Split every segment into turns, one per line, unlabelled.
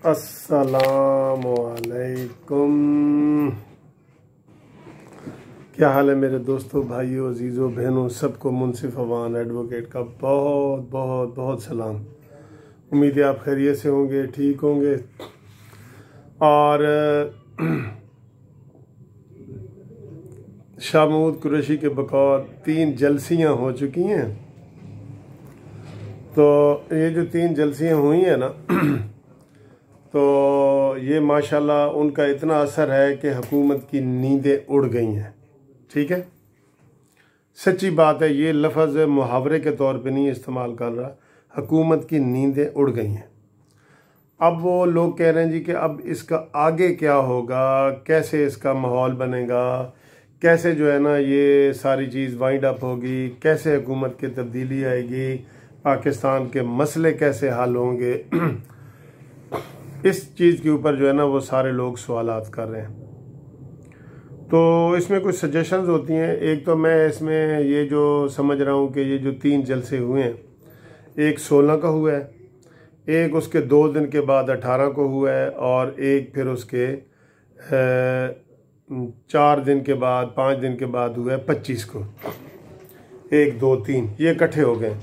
अस्सलामुअलैकुम। क्या हाल है मेरे दोस्तों, भाइयों, अजीज़ों, बहनों, सबको मुनसिफ अवान एडवोकेट का बहुत बहुत बहुत सलाम। उम्मीद है आप खैरियत से होंगे, ठीक होंगे। और शामूद कुरैशी के बकौल 3 जलसियाँ हो चुकी हैं। तो ये जो 3 जलसियाँ हुई हैं ना तो ये माशाल्लाह उनका इतना असर है कि हुकूमत की नींदें उड़ गई हैं। ठीक है, सच्ची बात है, ये लफ्ज़ मुहावरे के तौर पे नहीं इस्तेमाल कर रहा, हुकूमत की नींदें उड़ गई हैं। अब वो लोग कह रहे हैं जी कि अब इसका आगे क्या होगा, कैसे इसका माहौल बनेगा, कैसे जो है ना ये सारी चीज़ वाइंड अप होगी, कैसे हुकूमत की तब्दीली आएगी, पाकिस्तान के मसले कैसे हल होंगे। इस चीज़ के ऊपर जो है ना वो सारे लोग सवालात कर रहे हैं। तो इसमें कुछ सजेशंस होती हैं। एक तो मैं इसमें ये जो समझ रहा हूँ कि ये जो 3 जलसे हुए हैं, एक 16 का हुआ है, एक उसके 2 दिन के बाद 18 को हुआ है, और एक फिर उसके 4 दिन के बाद 5 दिन के बाद हुआ है 25 को। 1 2 3 ये इकट्ठे हो गए।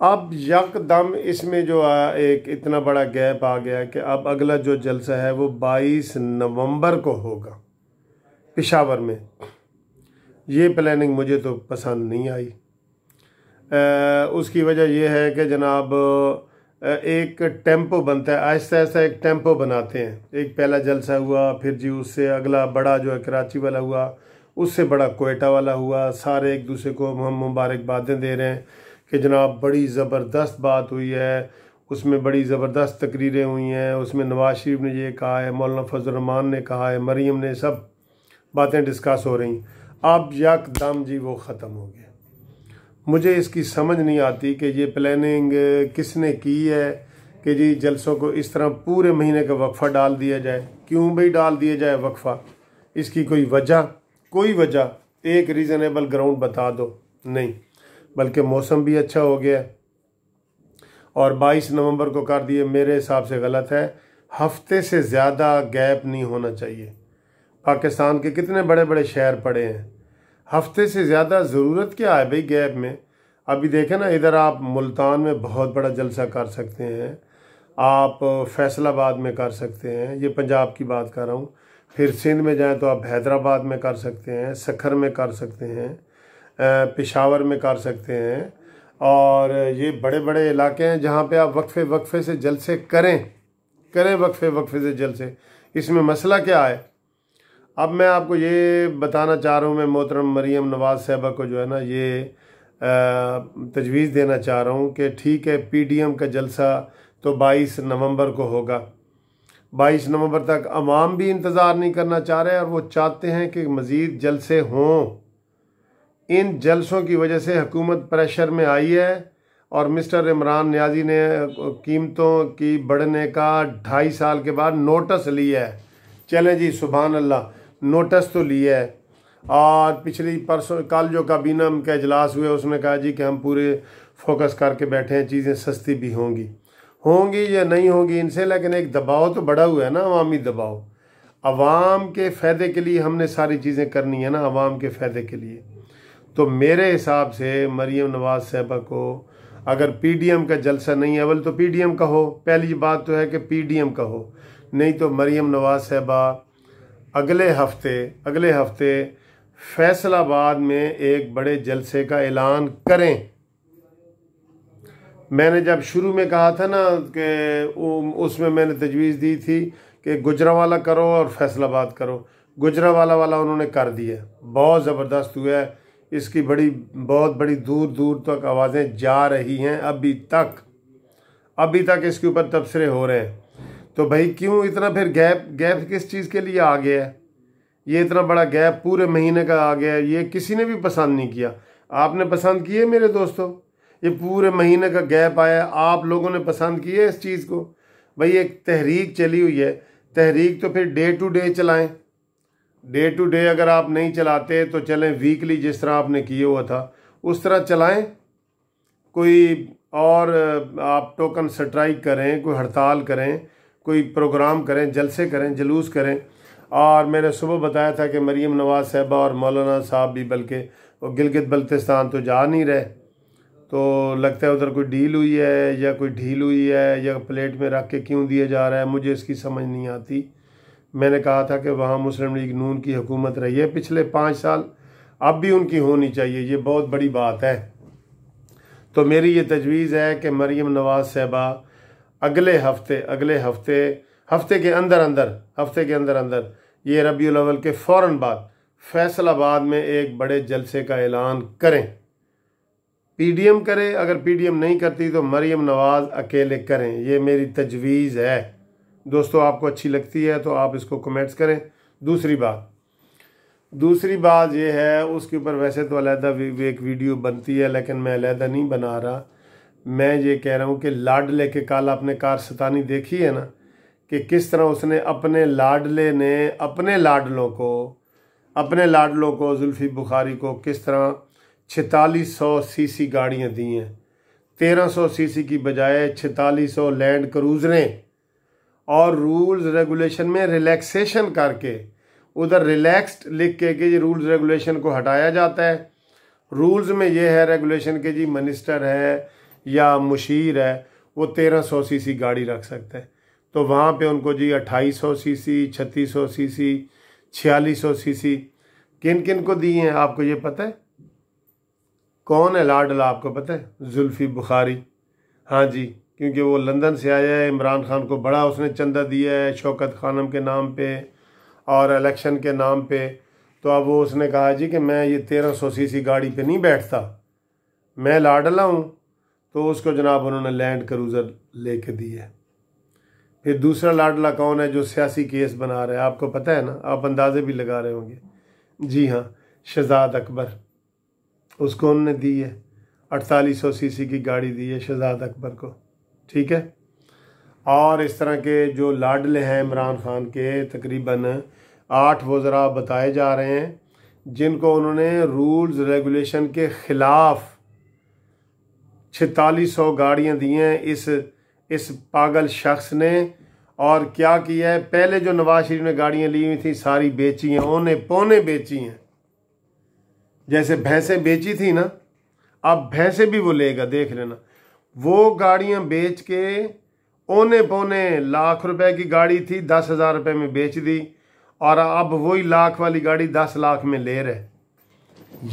अब यकदम इसमें जो एक इतना बड़ा गैप आ गया कि अब अगला जो जलसा है वो 22 नवंबर को होगा पेशावर में। ये प्लानिंग मुझे तो पसंद नहीं आई। उसकी वजह यह है कि जनाब एक टेम्पो बनता है, आहिस्ता आहिस्ता एक टेम्पो बनाते हैं। एक पहला जलसा हुआ, फिर जी उससे अगला बड़ा जो है कराची वाला हुआ, उससे बड़ा कोयटा वाला हुआ। सारे एक दूसरे को हम मुबारकबादें दे रहे हैं कि जनाब बड़ी ज़बरदस्त बात हुई है, उसमें बड़ी ज़बरदस्त तकरीरें हुई हैं, उसमें नवाज शरीफ ने ये कहा है, मौलाना फजल रहमान ने कहा है, मरीम ने, सब बातें डिस्कस हो रही। अब यकदम जी वो ख़त्म हो गया। मुझे इसकी समझ नहीं आती कि ये प्लानिंग किसने की है कि जी जलसों को इस तरह पूरे महीने का वक्फा डाल दिया जाए। क्यों भाई डाल दिया जाए वक्फा? इसकी कोई वजह, कोई वजह, एक रीज़नेबल ग्राउंड बता दो। नहीं, बल्कि मौसम भी अच्छा हो गया और 22 नवंबर को कर दिए, मेरे हिसाब से गलत है। हफ्ते से ज़्यादा गैप नहीं होना चाहिए। पाकिस्तान के कितने बड़े बड़े शहर पड़े हैं, हफ्ते से ज़्यादा ज़रूरत क्या है भाई गैप में? अभी देखें ना, इधर आप मुल्तान में बहुत बड़ा जलसा कर सकते हैं, आप फैसलाबाद में कर सकते हैं, ये पंजाब की बात कर रहा हूँ। फिर सिंध में जाएं तो आप हैदराबाद में कर सकते हैं, सखर में कर सकते हैं, पेशावर में कर सकते हैं। और ये बड़े बड़े इलाके हैं जहाँ पे आप वक्फे वक्फे से जलसे करें वक्फे वक्फे से जलसे। इसमें मसला क्या है? अब मैं आपको ये बताना चाह रहा हूँ, मैं मोहतरम मरीम नवाज़ साहबा को जो है ना ये तजवीज़ देना चाह रहा हूँ कि ठीक है, PDM का जलसा तो 22 नवंबर को होगा। 22 नवंबर तक अवाम भी इंतज़ार नहीं करना चाह रहे और वो चाहते हैं कि मज़ीद जलसे हों। इन जलसों की वजह से हुकूमत प्रेशर में आई है और मिस्टर इमरान नियाज़ी ने कीमतों की बढ़ने का 2.5 साल के बाद नोटिस लिया है। चलें जी, सुभान अल्लाह, नोटिस तो लिया है। और पिछली परसों कल जो काबीना का इजलास हुआ उसने कहा जी कि हम पूरे फोकस करके बैठे हैं, चीज़ें सस्ती भी होंगी या नहीं होंगी इनसे, लेकिन एक दबाव तो बड़ा हुआ है ना, अवामी दबाव। अवाम के फ़ायदे के लिए हमने सारी चीज़ें करनी है ना, अवाम के फ़ायदे के लिए। तो मेरे हिसाब से मरीम नवाज़ साहबा को अगर PDM का जलसा नहीं है, अवल तो PDM का हो, पहली बात तो है कि PDM का हो, नहीं तो मरीम नवाज़ साहबा अगले हफ्ते फैसलाबाद में एक बड़े जलसे का ऐलान करें। मैंने जब शुरू में कहा था ना कि उसमें मैंने तजवीज़ दी थी कि गुजरावाला करो और फैसलाबाद करो। गुजरावाला वाला उन्होंने कर दिया, बहुत ज़बरदस्त हुआ है। इसकी बहुत बड़ी दूर दूर तक आवाज़ें जा रही हैं। अभी तक इसके ऊपर तबसरे हो रहे हैं। तो भाई क्यों इतना फिर गैप किस चीज़ के लिए आ गया है? ये इतना बड़ा गैप पूरे महीने का आ गया है, ये किसी ने भी पसंद नहीं किया। आपने पसंद किए मेरे दोस्तों? ये पूरे महीने का गैप आया, आप लोगों ने पसंद की है इस चीज़ को? भाई एक तहरीक चली हुई है, तहरीक तो फिर डे टू डे चलाएं। डे टू डे अगर आप नहीं चलाते तो चलें वीकली, जिस तरह आपने किया हुआ था उस तरह चलाएं। कोई और आप टोकन स्ट्राइक करें, कोई हड़ताल करें, कोई प्रोग्राम करें, जलसे करें, जलूस करें। और मैंने सुबह बताया था कि मरीम नवाज़ साहबा और मौलाना साहब भी बल्कि वो गिलगित बल्तिस्तान तो जा नहीं रहे, तो लगता है उधर कोई डील हुई है या कोई ढील हुई है या प्लेट में रख के क्यों दिया जा रहा है, मुझे इसकी समझ नहीं आती। मैंने कहा था कि वहाँ मुस्लिम लीग नून की हुकूमत रही है पिछले 5 साल, अब भी उनकी होनी चाहिए, ये बहुत बड़ी बात है। तो मेरी ये तजवीज़ है कि मरीम नवाज़ साहबा अगले हफ्ते के अंदर अंदर ये रबीउल अव्वल के फ़ौरन बाद फैसलाबाद में एक बड़े जलसे का ऐलान करें। पीडीएम करे, अगर पीडीएम नहीं करती तो मरीम नवाज़ अकेले करें, ये मेरी तजवीज़ है। दोस्तों आपको अच्छी लगती है तो आप इसको कमेंट्स करें। दूसरी बात ये है, उसके ऊपर वैसे तो अलहदा एक वीडियो बनती है लेकिन मैं अलहदा नहीं बना रहा। मैं ये कह रहा हूँ कि लाडले के काल आपने कारस्तानी देखी है ना, कि किस तरह उसने अपने लाडले ने अपने लाडलों को जुल्फी बुखारी को किस तरह 4600 सीसी गाड़ियाँ दी हैं, 1300 सीसी की बजाय 4600 लैंड क्रूज़रें, और रूल्स रेगुलेशन में रिलैक्सेशन करके उधर रिलैक्स्ड लिख के कि ये रूल्स रेगुलेशन को हटाया जाता है। रूल्स में ये है रेगुलेशन के जी मिनिस्टर है या मुशीर है वो 1300 सीसी गाड़ी रख सकता है, तो वहाँ पे उनको जी 2800 सीसी, 3600 सीसी, 4600 सीसी किन किन को दी हैं आपको ये पता है? कौन है लाडला आपको पता है? जुल्फी बुखारी। हाँ जी, क्योंकि वो लंदन से आया है, इमरान खान को बड़ा उसने चंदा दिया है शौकत खानम के नाम पे और इलेक्शन के नाम पे। तो अब वो उसने कहा जी कि मैं ये 1300 सीसी गाड़ी पे नहीं बैठता, मैं लाडला हूँ, तो उसको जनाब उन्होंने लैंड क्रूज़र लेके दी है। फिर दूसरा लाडला कौन है जो सियासी केस बना रहा है आपको पता है ना, आप अंदाजे भी लगा रहे होंगे। जी हाँ, शहजाद अकबर, उसको उन्होंने दी है 4800 सीसी की गाड़ी दी है शहजाद अकबर को, ठीक है। और इस तरह के जो लाडले हैं इमरान खान के तकरीबन 8 वज़रा बताए जा रहे हैं जिनको उन्होंने रूल्स रेगुलेशन के ख़िलाफ़ 4600 गाड़ियाँ दी हैं इस पागल शख्स ने। और क्या किया है, पहले जो नवाज शरीफ ने गाड़ियाँ ली हुई थी सारी बेची हैं, औने पौने बेची हैं। जैसे भैंसें बेची थी ना, अब भैंसें भी वो लेगा, देख लेना। वो गाड़ियाँ बेच के औने पौने लाख रुपए की गाड़ी थी 10,000 रुपये में बेच दी, और अब वही लाख वाली गाड़ी 10 लाख में ले रहे।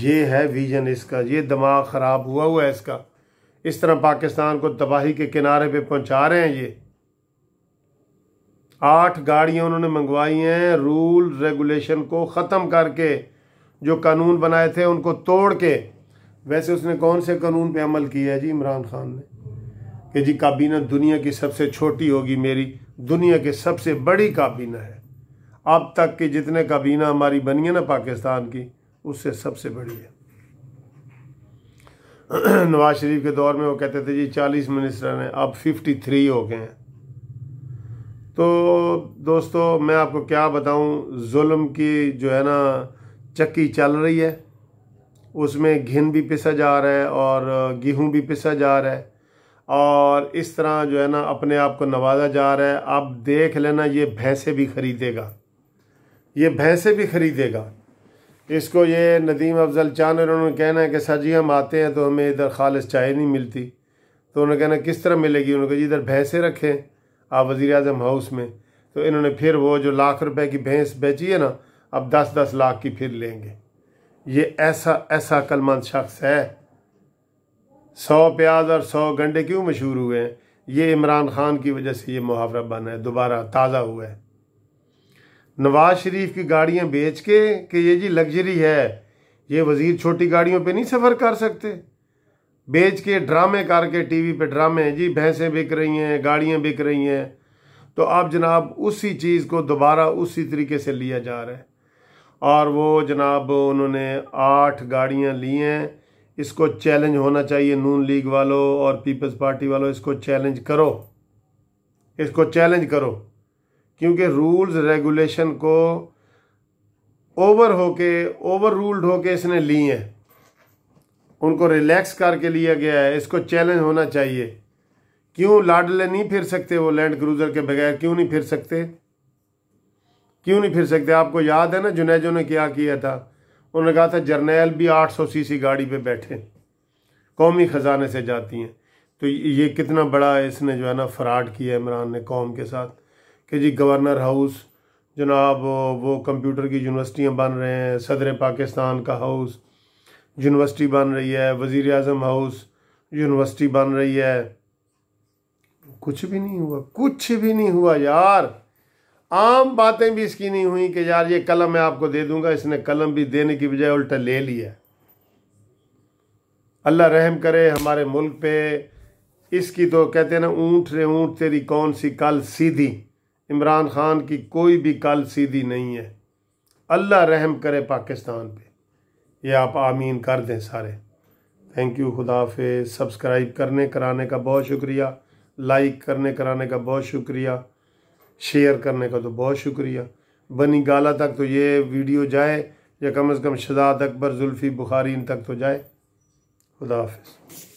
ये है विजन इसका, ये दिमाग ख़राब हुआ है इसका। इस तरह पाकिस्तान को तबाही के किनारे पे पहुंचा रहे हैं ये। 8 गाड़ियां उन्होंने मंगवाई हैं रूल रेगुलेशन को ख़त्म करके, जो कानून बनाए थे उनको तोड़ के। वैसे उसने कौन से कानून पे अमल किया है जी इमरान खान ने, कि जी काबीना दुनिया की सबसे छोटी होगी, मेरी दुनिया की सबसे बड़ी काबीना है। अब तक की जितने काबीना हमारी बनी है ना पाकिस्तान की, उससे सबसे बड़ी है। नवाज शरीफ के दौर में वो कहते थे जी 40 मिनिस्टर हैं, अब 53 हो गए हैं। तो दोस्तों मैं आपको क्या बताऊं, जुल्म की जो है ना चक्की चल रही है, उसमें घिन भी पिसा जा रहा है और गेहूं भी पिसा जा रहा है, और इस तरह जो है ना अपने आप को नवाजा जा रहा है। अब देख लेना ये भैंसे भी खरीदेगा, इसको ये नदीम अफजल चांद उन्होंने कहना है कि सर जी हम आते हैं तो हमें इधर खालिस चाय नहीं मिलती, तो उन्होंने कहना किस तरह मिलेगी, उन्होंने कहा जी इधर भैंसे रखें आप वज़ीर आज़म हाउस में। तो इन्होंने फिर वो जो लाख रुपए की भैंस बेची है ना, अब 10-10 लाख की फिर लेंगे। ये ऐसा अक्लमंद शख्स है। 100 प्याज और 100 गंडे क्यों मशहूर हुए हैं? ये इमरान खान की वजह से ये मुहावरा बना है, दोबारा ताज़ा हुआ है। नवाज शरीफ की गाड़ियां बेच के कि ये जी लग्जरी है, ये वजीर छोटी गाड़ियों पे नहीं सफ़र कर सकते, बेच के ड्रामे करके टीवी पे ड्रामे जी भैंसें बिक रही हैं, गाड़ियां बिक रही हैं। तो अब जनाब उसी चीज़ को दोबारा उसी तरीके से लिया जा रहा है। और वो जनाब उन्होंने 8 गाड़ियां ली हैं। इसको चैलेंज होना चाहिए नून लीग वालों और पीपल्स पार्टी वालों, इसको चैलेंज करो, क्योंकि रूल्स रेगुलेशन को ओवर रूल्ड होके इसने ली हैं, उनको रिलैक्स करके लिया गया है। इसको चैलेंज होना चाहिए, क्यों लाडले नहीं फिर सकते? वो लैंड क्रूज़र के बगैर क्यों नहीं फिर सकते? क्यों नहीं फिर सकते? आपको याद है ना जुनैजो ने क्या किया था? उन्होंने कहा था जर्नैल भी 800 सीसी गाड़ी पे बैठे, कौमी ख़जाने से जाती हैं। तो ये कितना बड़ा इसने जो है ना फ्रॉड किया इमरान ने कौम के साथ कि जी गवर्नर हाउस जनाब वो कंप्यूटर की यूनिवर्सिटियाँ बन रहे हैं, सदर पाकिस्तान का हाउस यूनिवर्सिटी बन रही है, वज़ीर आज़म हाउस यूनिवर्सिटी बन रही है। कुछ भी नहीं हुआ, कुछ भी नहीं हुआ यार। आम बातें भी इसकी नहीं हुई कि यार ये कलम मैं आपको दे दूंगा, इसने कलम भी देने की बजाय उल्टा ले लिया। अल्लाह रहम करे हमारे मुल्क पे। इसकी तो कहते हैं ना ऊँट रे ऊँट तेरी कौन सी कल सीधी। इमरान खान की कोई भी कल सीधी नहीं है। अल्लाह रहम करे पाकिस्तान पे। ये आप आमीन कर दें सारे। थैंक यू, खुदा हाफिज़। सब्सक्राइब करने कराने का बहुत शुक्रिया, लाइक करने कराने का बहुत शुक्रिया, शेयर करने का तो बहुत शुक्रिया। बनी गाला तक तो ये वीडियो जाए, या कम से कम शहजाद अकबर जुल्फ़ी बुखारी इन तक तो जाए। खुदा हाफिज़।